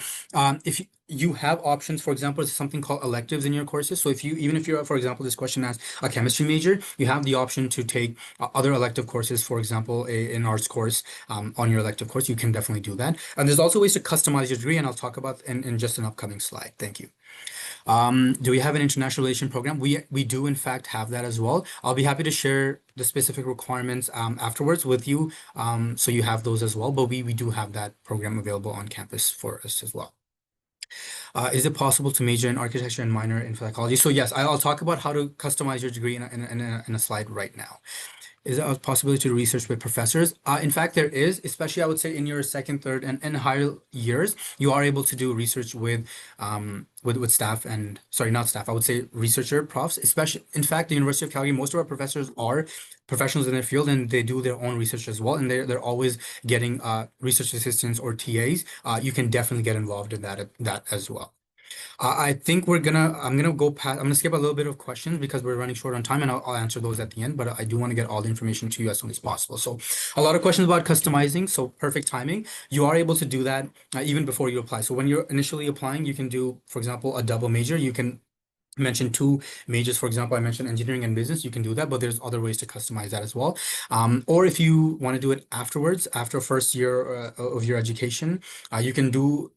if you have options, for example, there's something called electives in your courses. So, even if you're, for example, this question asks a chemistry major, you have the option to take other elective courses. For example, an arts course on your elective course. You can definitely do that. And there's also ways to customize your degree, and I'll talk about in just an upcoming slide. Thank you. Do we have an international relation program? We do in fact have that as well. I'll be happy to share the specific requirements afterwards with you, so you have those as well. But we do have that program available on campus for us as well. Is it possible to major in architecture and minor in psychology? So yes, I'll talk about how to customize your degree in a slide right now. Is there a possibility to research with professors? In fact, there is, especially I would say in your second, third, and higher years, you are able to do research with staff and sorry, not staff. I would say researcher profs. Especially, in fact, the University of Calgary, most of our professors are professionals in their field, and they do their own research as well, and they're always getting research assistants or TAs. You can definitely get involved in that as well. I think I'm gonna go past, I'm gonna skip a little bit of questions because we're running short on time and I'll answer those at the end, but I do want to get all the information to you as soon as possible. So a lot of questions about customizing. So perfect timing. You are able to do that even before you apply. So when you're initially applying, you can do, for example, a double major. You can mention two majors. For example, I mentioned engineering and business. You can do that, but there's other ways to customize that as well. Or if you want to do it afterwards, after first year of your education, you can do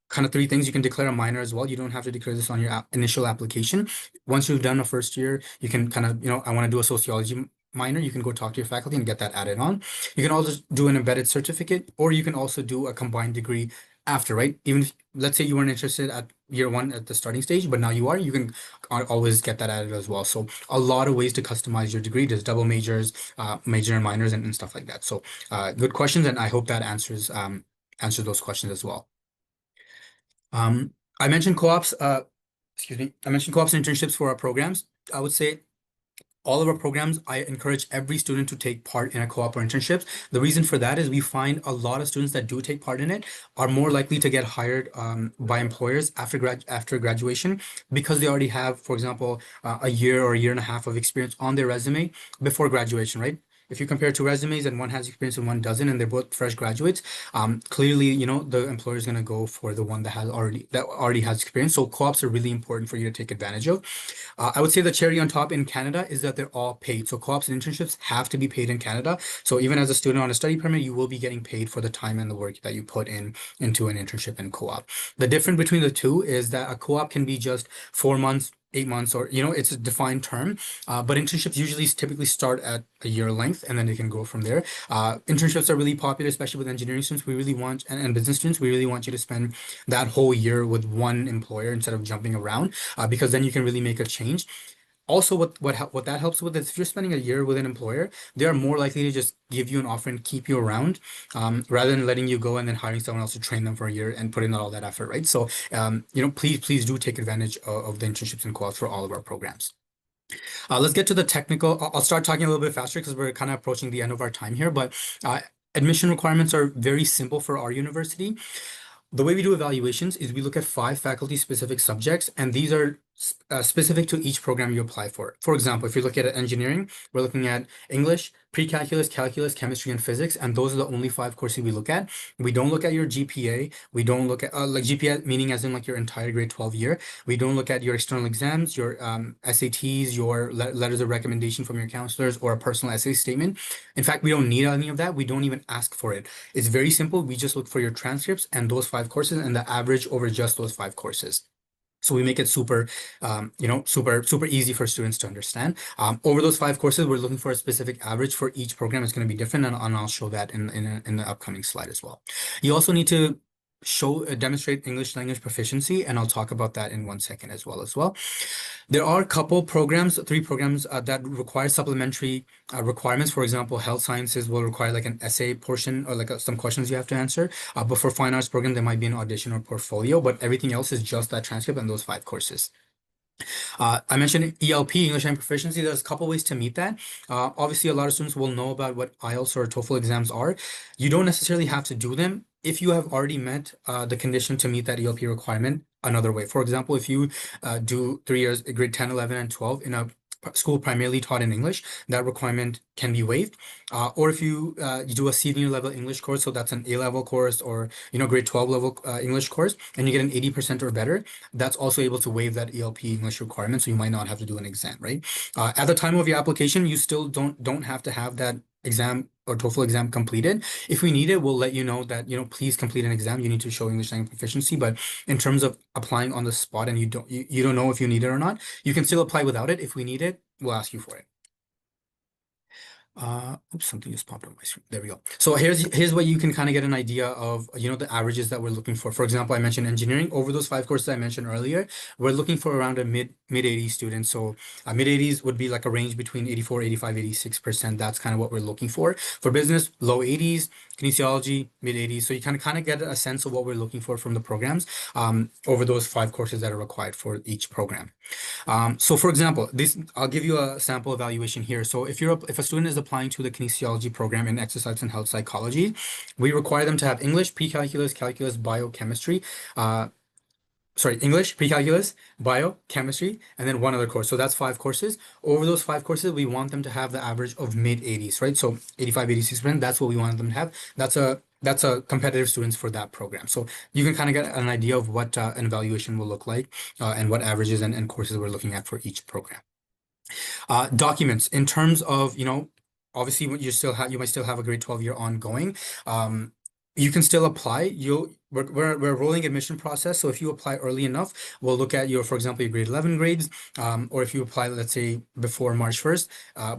kind of three things. You can declare a minor as well. You don't have to declare this on your initial application. Once you've done a first year, you can kind of, I want to do a sociology minor. You can go talk to your faculty and get that added on. You can also do an embedded certificate, or you can also do a combined degree after, right? Even if, let's say you weren't interested at year one at the starting stage, but now you are, you can always get that added as well. So a lot of ways to customize your degree. There's double majors, major and minors, and stuff like that. So good questions, and I hope that answers those questions as well. I mentioned co-ops, excuse me, I mentioned co-ops and internships for our programs. I would say all of our programs, I encourage every student to take part in a co-op or internship. The reason for that is we find a lot of students that do take part in it are more likely to get hired by employers after graduation because they already have, for example, a year or a year and a half of experience on their resume before graduation, right? If you compare two resumes and one has experience and one doesn't, and they're both fresh graduates, clearly, the employer is going to go for the one that already has experience. So co-ops are really important for you to take advantage of. I would say the cherry on top in Canada is that they're all paid. So co-ops and internships have to be paid in Canada. So even as a student on a study permit, you will be getting paid for the time and the work that you put into an internship and co-op. The difference between the two is that a co-op can be just 4 months, 8 months, or it's a defined term. But internships usually typically start at a year length, and then they can go from there. Internships are really popular, especially with engineering students. We really want and business students. We really want you to spend that whole year with one employer instead of jumping around, because then you can really make a change. Also, what that helps with is if you're spending a year with an employer, they are more likely to just give you an offer and keep you around, rather than letting you go and then hiring someone else to train them for a year and put in all that effort, right? So, please do take advantage of the internships and co-ops for all of our programs. Let's get to the technical. I'll start talking a little bit faster because we're kind of approaching the end of our time here, but admission requirements are very simple for our university. The way we do evaluations is we look at 5 faculty-specific subjects, and these are specific to each program you apply for. For example, if you look at engineering, we're looking at English, pre-calculus, calculus, chemistry, and physics, and those are the only 5 courses we look at. We don't look at your GPA. We don't look at like GPA, meaning as in like your entire grade 12 year. We don't look at your external exams, your SATs, your letters of recommendation from your counselors, or a personal essay statement. In fact, we don't need any of that. We don't even ask for it. It's very simple. We just look for your transcripts and those 5 courses and the average over just those 5 courses. So we make it super, super easy for students to understand. Over those 5 courses, we're looking for a specific average for each program. It's going to be different, and I'll show that in the upcoming slide as well. You also need to demonstrate English language proficiency, and I'll talk about that in 1 second as well. There are a couple programs, 3 programs that require supplementary requirements. For example, health sciences will require like an essay portion or like some questions you have to answer. But for fine arts program, there might be an audition or portfolio, but everything else is just that transcript and those 5 courses. I mentioned ELP, English Language Proficiency. There's a couple ways to meet that. Obviously, a lot of students will know about what IELTS or TOEFL exams are. You don't necessarily have to do them if you have already met the condition to meet that ELP requirement another way. For example, if you do 3 years, grade 10, 11, and 12 in a school primarily taught in English, that requirement can be waived. Or if you do a senior level English course, so that's an A-level course or grade 12 level English course, and you get an 80% or better, that's also able to waive that ELP English requirement, so you might not have to do an exam, right? At the time of your application, you still don't have to have that exam or TOEFL exam completed. If we need it, we'll let you know that, please complete an exam. You need to show English language proficiency. But in terms of applying on the spot and you don't know if you need it or not, you can still apply without it. If we need it, we'll ask you for it. Oops, something just popped up my screen. There we go. So here's what you can kind of get an idea of, the averages that we're looking for. For example, I mentioned engineering. Over those five courses I mentioned earlier, we're looking for around a mid 80s students. So mid 80s would be like a range between 84, 85, 86%. That's kind of what we're looking for. For business, low 80s, kinesiology, mid 80s. So you kind of get a sense of what we're looking for from the programs over those five courses that are required for each program. So for example, this I'll give you a sample evaluation here. So if a student is applying to the kinesiology program in exercise and health psychology, we require them to have English, pre-calculus, calculus, biochemistry. English, pre-calculus, bio, chemistry, and then one other course. So that's five courses. Over those five courses, we want them to have the average of mid 80s, right? So 85, 86%, that's what we want them to have. That's a competitive students for that program. So you can kind of get an idea of what an evaluation will look like and what averages and courses we're looking at for each program. Documents in terms of, obviously you might still have a grade 12 year ongoing. You can still apply. We're a rolling admission process. So if you apply early enough, we'll look at for example, your grade 11 grades, or if you apply, let's say before March 1st,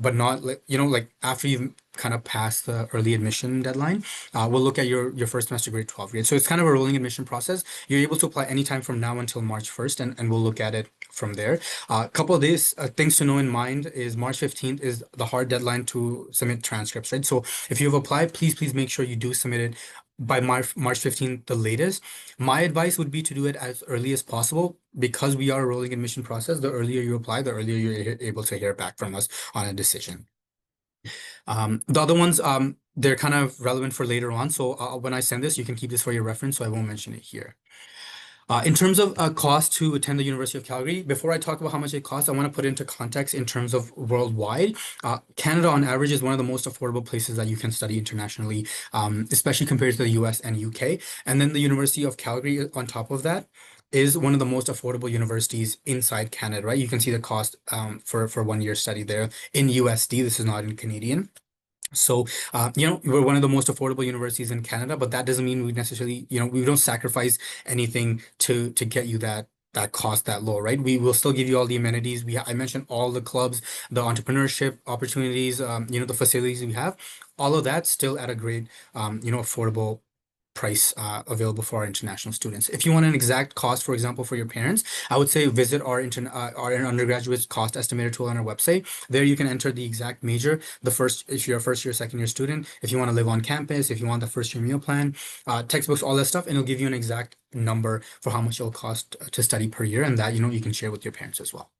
but not like after you've kind of passed the early admission deadline, we'll look at your first semester grade 12 grade. So it's kind of a rolling admission process. You're able to apply anytime from now until March 1st, and we'll look at it from there. A couple of days, things to know in mind is March 15th is the hard deadline to submit transcripts, right? So if you've applied, please make sure you do submit it by March 15th, the latest. My advice would be to do it as early as possible because we are a rolling admission process. The earlier you apply, the earlier you're able to hear back from us on a decision. The other ones, they're kind of relevant for later on. So when I send this, you can keep this for your reference, so I won't mention it here. In terms of cost to attend the University of Calgary, before I talk about how much it costs, I want to put into context in terms of worldwide. Canada, on average, is one of the most affordable places that you can study internationally, especially compared to the US and UK. And then the University of Calgary, on top of that, is one of the most affordable universities inside Canada, right? You can see the cost for 1 year study there in USD. This is not in Canadian. So, we're one of the most affordable universities in Canada, but that doesn't mean we necessarily, we don't sacrifice anything to get you that cost that low, right? We will still give you all the amenities. I mentioned all the clubs, the entrepreneurship opportunities, the facilities we have, all of that still at a great, affordable price available for our international students. If you want an exact cost, for example, for your parents, I would say visit our undergraduate cost estimator tool on our website. There you can enter the exact major, if you're a first year, second year student, if you want to live on campus, if you want the first year meal plan, textbooks, all that stuff, and it'll give you an exact number for how much it'll cost to study per year, and that you can share with your parents as well.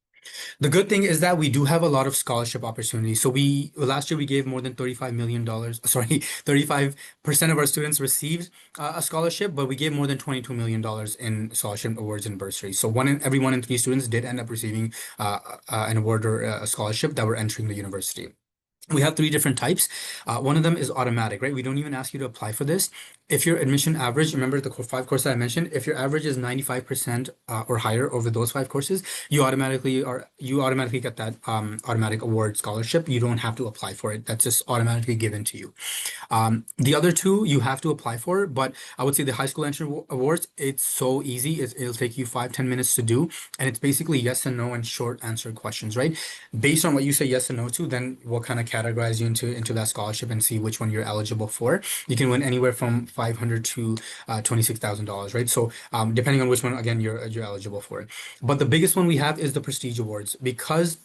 The good thing is that we do have a lot of scholarship opportunities. So last year we gave more than $35 million. Sorry, 35% of our students received a scholarship, but we gave more than $22 million in scholarship awards and bursaries. So every one in three students did end up receiving an award or a scholarship that were entering the university. We have three different types. One of them is automatic, right? We don't even ask you to apply for this. If your admission average, remember the five courses I mentioned, if your average is 95% or higher over those five courses, you automatically get that automatic award scholarship. You don't have to apply for it. That's just automatically given to you. The other two you have to apply for, but I would say the high school entrance awards, it's so easy. It'll take you 5-10 minutes to do. And it's basically yes and no and short answer questions, right? Based on what you say yes and no to, then we'll kind of categorize you into that scholarship and see which one you're eligible for. You can win anywhere from $500 to $26,000, right? So depending on which one, again, you're eligible for it. But the biggest one we have is the Prestige Awards, because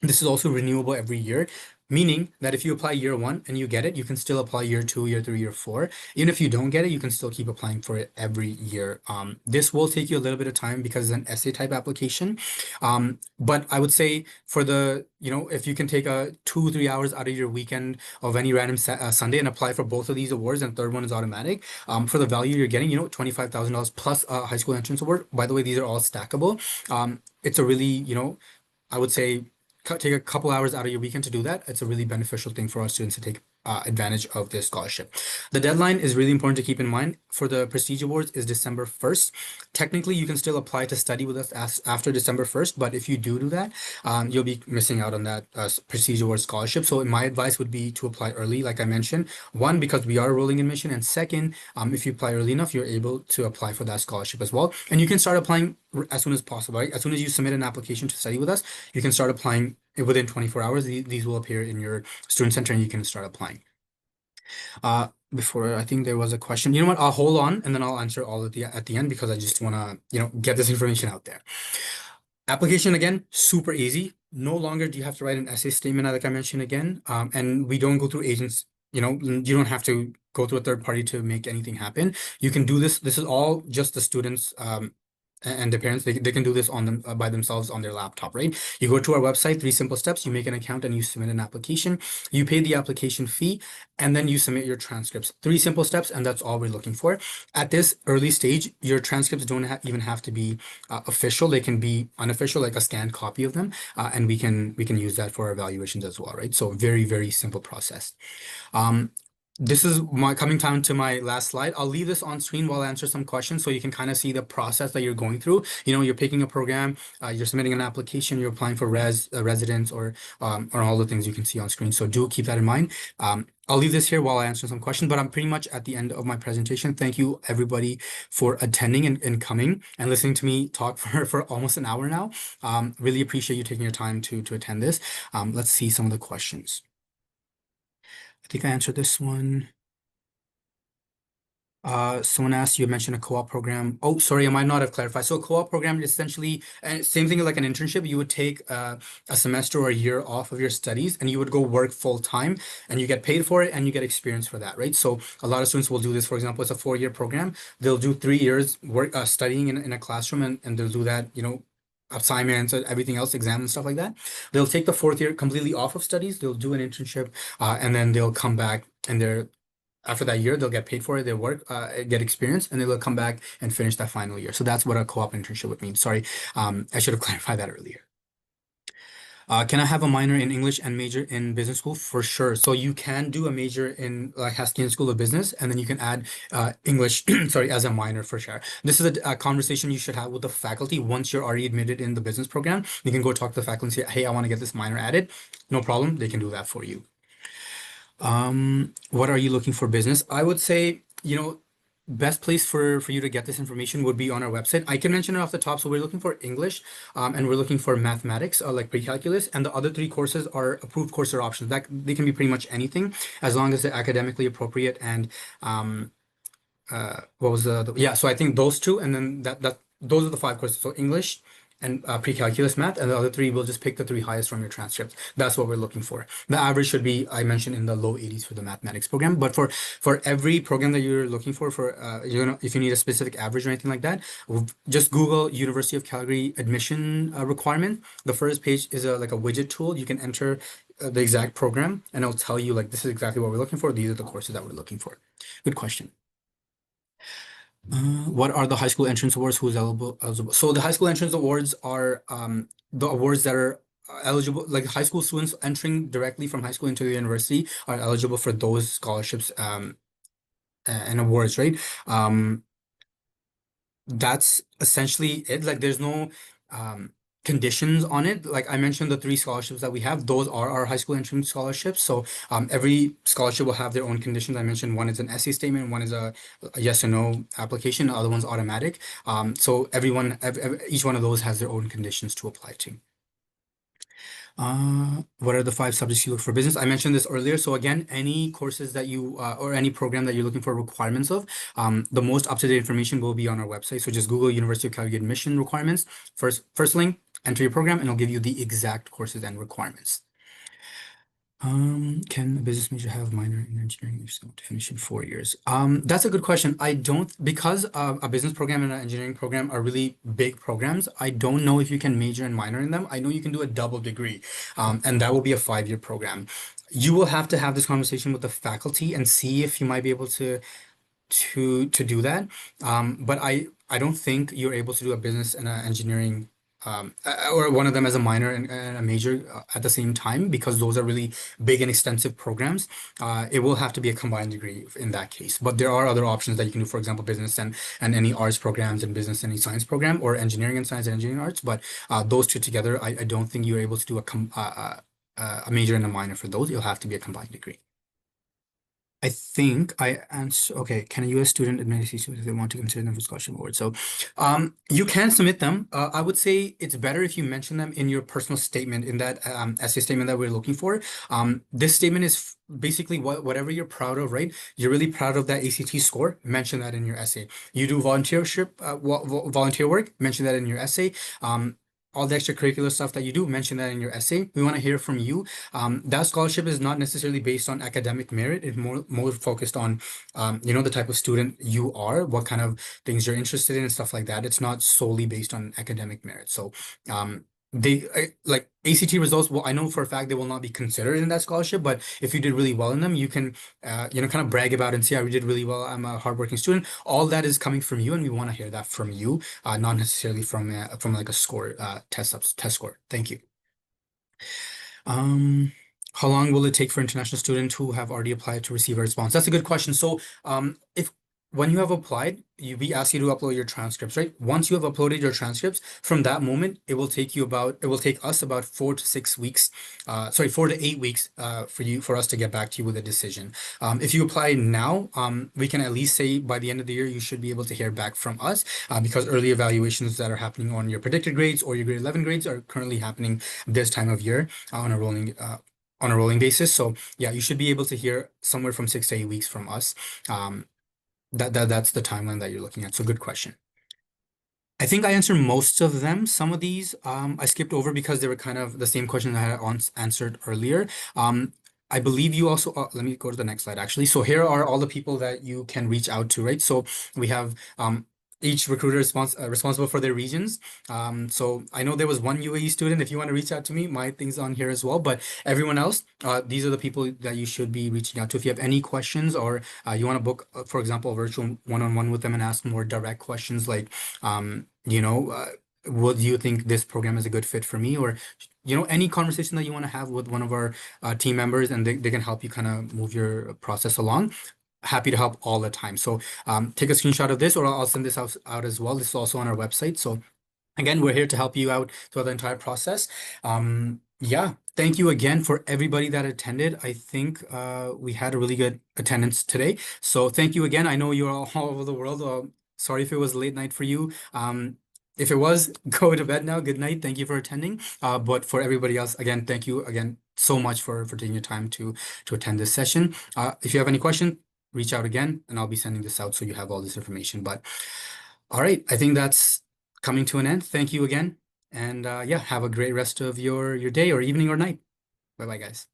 this is also renewable every year, meaning that if you apply year one and you get it, you can still apply year two, year three, year four. Even if you don't get it, you can still keep applying for it every year. This will take you a little bit of time because it's an essay type application. But I would say for if you can take 2-3 hours out of your weekend of any random Sunday and apply for both of these awards, and third one is automatic, for the value you're getting, $25,000 plus a high school entrance award. By the way, these are all stackable. It's a really, I would say, take a couple hours out of your weekend to do that. It's a really beneficial thing for our students to take advantage of this scholarship. The deadline is really important to keep in mind. For the Prestige Awards is December 1st. Technically, you can still apply to study with us after December 1st, but if you do that, you'll be missing out on that Prestige Awards scholarship. So my advice would be to apply early, like I mentioned. One, because we are rolling admission, and second, if you apply early enough, you're able to apply for that scholarship as well. And you can start applying as soon as possible, right? As soon as you submit an application to study with us, you can start applying within 24 hours. These will appear in your student center and you can start applying. Before I think there was a question. You know what? I'll hold on and then I'll answer all at the end because I just want to, get this information out there. Application again, super easy. No longer do you have to write an essay statement, like I mentioned again. And we don't go through agents. You don't have to go through a third party to make anything happen. You can do this. This is all just the students and the parents. They can do this on them by themselves on their laptop, right? You go to our website, three simple steps. You make an account and you submit an application. You pay the application fee and then you submit your transcripts. Three simple steps, and that's all we're looking for. At this early stage, your transcripts don't even have to be official. They can be unofficial, like a scanned copy of them, and we can use that for our evaluations as well, right? So very, very simple process. Um, this is my coming down to my last slide. I'll leave this on screen while I answer some questions so you can kind of see the process that you're going through. You're picking a program, you're submitting an application, you're applying for residence or all the things you can see on screen. So do keep that in mind. I'll leave this here while I answer some questions, but I'm pretty much at the end of my presentation. Thank you everybody for attending and coming and listening to me talk for almost an hour now. Really appreciate you taking your time to attend this. Let's see some of the questions. I think I answered this one. Someone asked, you mentioned a co-op program. Oh, sorry, I might not have clarified. So a co-op program is essentially, and same thing like an internship. You would take a semester or a year off of your studies and you would go work full time and you get paid for it and you get experience for that, right? So a lot of students will do this. For example, it's a 4-year program. They'll do 3 years work studying in a classroom and they'll do that, assignments, everything else, exams and stuff like that. They'll take the 4th year completely off of studies. They'll do an internship, and then they'll come back and after that year, they'll get paid for it. They work, get experience, and they will come back and finish that final year. So that's what a co-op internship would mean. Sorry, I should have clarified that earlier. Can I have a minor in English and major in business school? For sure. So you can do a major in Haskell School of Business, and then you can add English, sorry, as a minor for sure. This is a conversation you should have with the faculty once you're already admitted in the business program. You can go talk to the faculty and say, hey, I want to get this minor added. No problem. They can do that for you. What are you looking for business? I would say, best place for you to get this information would be on our website. I can mention it off the top. So we're looking for English, and we're looking for mathematics, like pre-calculus, and the other 3 courses are approved course or options. That they can be pretty much anything as long as they're academically appropriate and what was yeah, so I think those 2, and then those are the 5 courses. So English and pre-calculus math, and the other 3 we'll just pick the 3 highest from your transcript. That's what we're looking for. The average should be, I mentioned, in the low 80s for the mathematics program. But for every program that you're looking for if you need a specific average or anything like that, just Google University of Calgary admission requirement. The first page is like a widget tool. You can enter the exact program, and it'll tell you like this is exactly what we're looking for. These are the courses that we're looking for. Good question. What are the high school entrance awards? Who's eligible? So the high school entrance awards are the awards that are eligible, like high school students entering directly from high school into the university are eligible for those scholarships and awards, right? That's essentially it. Like there's no conditions on it. Like I mentioned, the 3 scholarships that we have, those are our high school entrance scholarships. So every scholarship will have their own conditions. I mentioned one is an essay statement, one is a yes or no application, the other one's automatic. So each one of those has their own conditions to apply to. What are the 5 subjects you look for business? I mentioned this earlier. So again, any courses that you or any program that you're looking for requirements of, the most up-to-date information will be on our website. So just Google University of Calgary admission requirements. First link, enter your program, and it'll give you the exact courses and requirements. Can a business major have minor in engineering if so to finish in 4 years? That's a good question. I don't, because a business program and an engineering program are really big programs. I don't know if you can major and minor in them. I know you can do a double degree, and that will be a 5-year program. You will have to have this conversation with the faculty and see if you might be able to do that. But I don't think you're able to do a business and an engineering or one of them as a minor and a major at the same time because those are really big and extensive programs. It will have to be a combined degree in that case. But there are other options that you can do, for example, business and any arts programs and business and any science program or engineering and science and engineering arts. But those 2 together, I don't think you're able to do a major and a minor for those. It'll have to be a combined degree. I think I answer. Okay, can a U.S. student admit a student if they want to consider them for scholarship award? So, you can submit them. I would say it's better if you mention them in your personal statement in that essay statement that we're looking for. This statement is basically whatever you're proud of, right? You're really proud of that ACT score. Mention that in your essay. You do volunteership, volunteer work. Mention that in your essay. Um, all the extracurricular stuff that you do, mention that in your essay. We want to hear from you. That scholarship is not necessarily based on academic merit. It's more focused on, the type of student you are, what kind of things you're interested in, and stuff like that. It's not solely based on academic merit. So, like ACT results. Well, I know for a fact they will not be considered in that scholarship. But if you did really well in them, you can, kind of brag about it and say, "I did really well. I'm a hardworking student." All that is coming from you, and we want to hear that from you, not necessarily from like a score test score. Thank you. Um, how long will it take for international students who have already applied to receive a response? That's a good question. So, if when you have applied, we ask you to upload your transcripts, right? Once you have uploaded your transcripts, from that moment, it will take us about 4 to 6 weeks, 4 to 8 weeks, for us to get back to you with a decision. If you apply now, we can at least say by the end of the year, you should be able to hear back from us, because early evaluations that are happening on your predicted grades or your grade 11 grades are currently happening this time of year on a rolling basis. So yeah, you should be able to hear somewhere from 6 to 8 weeks from us. Um, that's the timeline that you're looking at. So good question. I think I answered most of them. Some of these I skipped over because they were kind of the same question that I had answered earlier. I believe you also, let me go to the next slide actually. So here are all the people that you can reach out to, right? So we have each recruiter responsible for their regions. So I know there was one UAE student. If you want to reach out to me, my thing's on here as well. But everyone else, these are the people that you should be reaching out to. If you have any questions or you want to book, for example, a virtual one-on-one with them and ask more direct questions like, would you think this program is a good fit for me? Or, any conversation that you want to have with one of our team members and they can help you kind of move your process along. Happy to help all the time. So take a screenshot of this or I'll send this out as well. This is also on our website. So again, we're here to help you out throughout the entire process. Yeah, thank you again for everybody that attended. I think we had a really good attendance today. So thank you again. I know you're all over the world. Sorry if it was late night for you. If it was, go to bed now. Good night. Thank you for attending. But for everybody else, again, thank you again so much for taking your time to attend this session. If you have any question, reach out again, and I'll be sending this out so you have all this information. But all right, I think that's coming to an end. Thank you again. And yeah, have a great rest of your day or evening or night. Bye bye, guys.